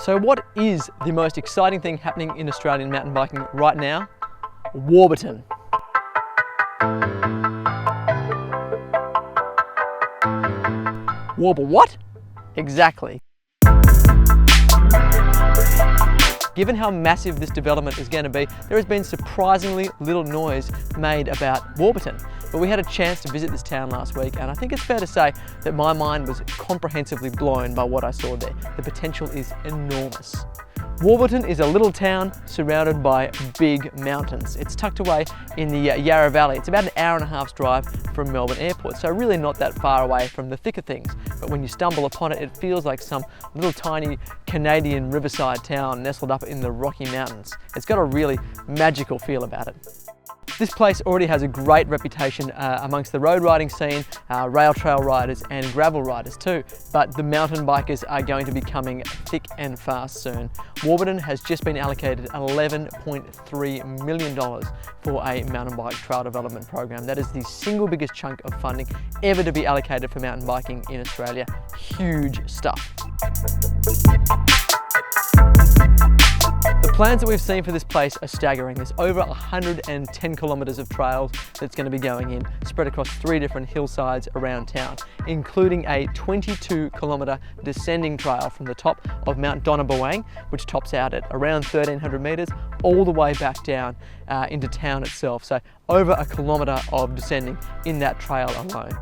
So what is the most exciting thing happening in Australian mountain biking right now? Warburton. What? Exactly. Given how massive this development is going to be, there has been surprisingly little noise made about Warburton. But we had a chance to visit this town last week, and I think it's fair to say that my mind was comprehensively blown by what I saw there. The potential is enormous. Warburton is a little town surrounded by big mountains. It's tucked away in the Yarra Valley. It's about an hour-and-a-half's drive from Melbourne Airport, so really not that far away from the thick of things. But when you stumble upon it, it feels like some little tiny Canadian riverside town nestled up in the Rocky Mountains. It's got a really magical feel about it. This place already has a great reputation amongst the road riding scene, rail trail riders and gravel riders too, but the mountain bikers are going to be coming thick and fast soon. Warburton has just been allocated $11.3 million for a mountain bike trail development program. That is the single biggest chunk of funding ever to be allocated for mountain biking in Australia. Huge stuff. The plans that we've seen for this place are staggering. There's over 110 kilometres of trails that's going to be going in, spread across 3 different hillsides around town, including a 22-kilometre descending trail from the top of Mount Donabawang, which tops out at around 1,300 metres, all the way back down into town itself. So over a kilometre of descending in that trail alone.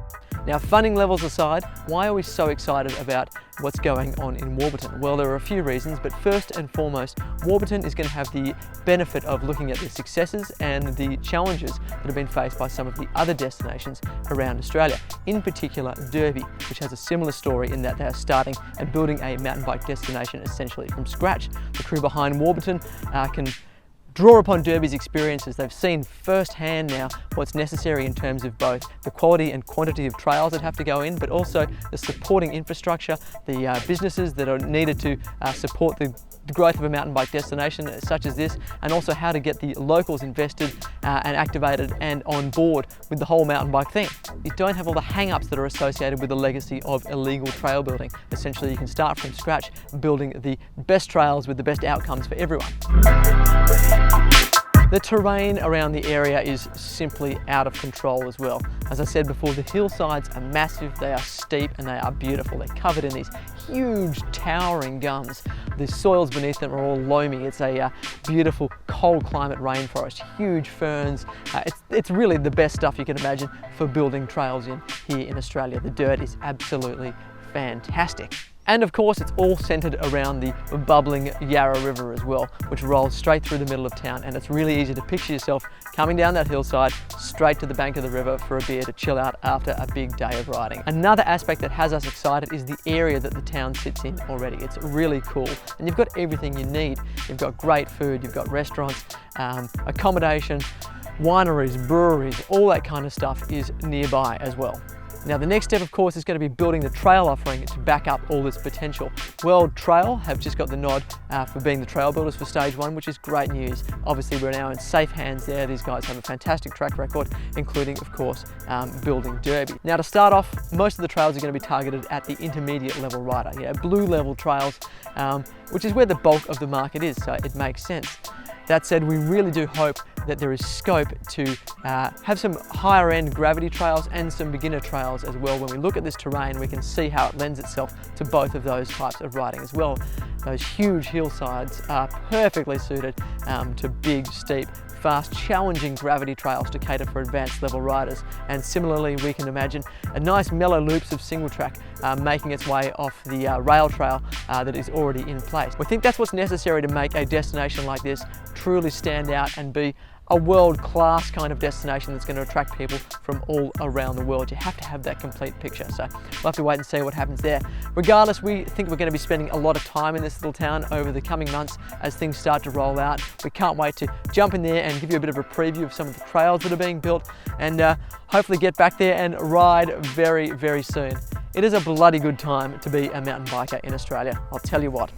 Now, funding levels aside, why are we so excited about what's going on in Warburton? Well, there are a few reasons, but first and foremost, Warburton is going to have the benefit of looking at the successes and the challenges that have been faced by some of the other destinations around Australia, in particular Derby, which has a similar story in that they are starting and building a mountain bike destination essentially from scratch. The crew behind Warburton can draw upon Derby's experiences. They've seen firsthand now what's necessary in terms of both the quality and quantity of trails that have to go in, but also the supporting infrastructure, the businesses that are needed to support the growth of a mountain bike destination such as this, and also how to get the locals invested and activated and on board with the whole mountain bike thing. You don't have all the hang-ups that are associated with the legacy of illegal trail building. Essentially, you can start from scratch building the best trails with the best outcomes for everyone. The terrain around the area is simply out of control as well. As I said before, the hillsides are massive, they are steep and they are beautiful. They're covered in these huge towering gums. The soils beneath them are all loamy. It's a beautiful cold climate rainforest, huge ferns. It's really the best stuff you can imagine for building trails in here in Australia. The dirt is absolutely fantastic. And of course, it's all centered around the bubbling Yarra River as well, which rolls straight through the middle of town. And it's really easy to picture yourself coming down that hillside straight to the bank of the river for a beer to chill out after a big day of riding. Another aspect that has us excited is the area that the town sits in already. It's really cool. And you've got everything you need. You've got great food, you've got restaurants, accommodation, wineries, breweries, all that kind of stuff is nearby as well. Now, the next step, of course, is going to be building the trail offering to back up all this potential. World Trail have just got the nod for being the trail builders for stage 1, which is great news. Obviously, we're now in safe hands there. These guys have a fantastic track record, including, of course, building Derby. Now, to start off, most of the trails are going to be targeted at the intermediate level rider, blue level trails, which is where the bulk of the market is, so it makes sense. That said, we really do hope that there is scope to have some higher end gravity trails and some beginner trails as well. When we look at this terrain, we can see how it lends itself to both of those types of riding as well. Those huge hillsides are perfectly suited to big, steep, fast, challenging gravity trails to cater for advanced level riders. And similarly, we can imagine a nice mellow loops of single track making its way off the rail trail that is already in place. We think that's what's necessary to make a destination like this truly stand out and be a world-class kind of destination that's going to attract people from all around the world. You have to have that complete picture, so we'll have to wait and see what happens there. Regardless, we think we're going to be spending a lot of time in this little town over the coming months as things start to roll out. We can't wait to jump in there and give you a bit of a preview of some of the trails that are being built, and hopefully get back there and ride very, very soon. It is a bloody good time to be a mountain biker in Australia, I'll tell you what.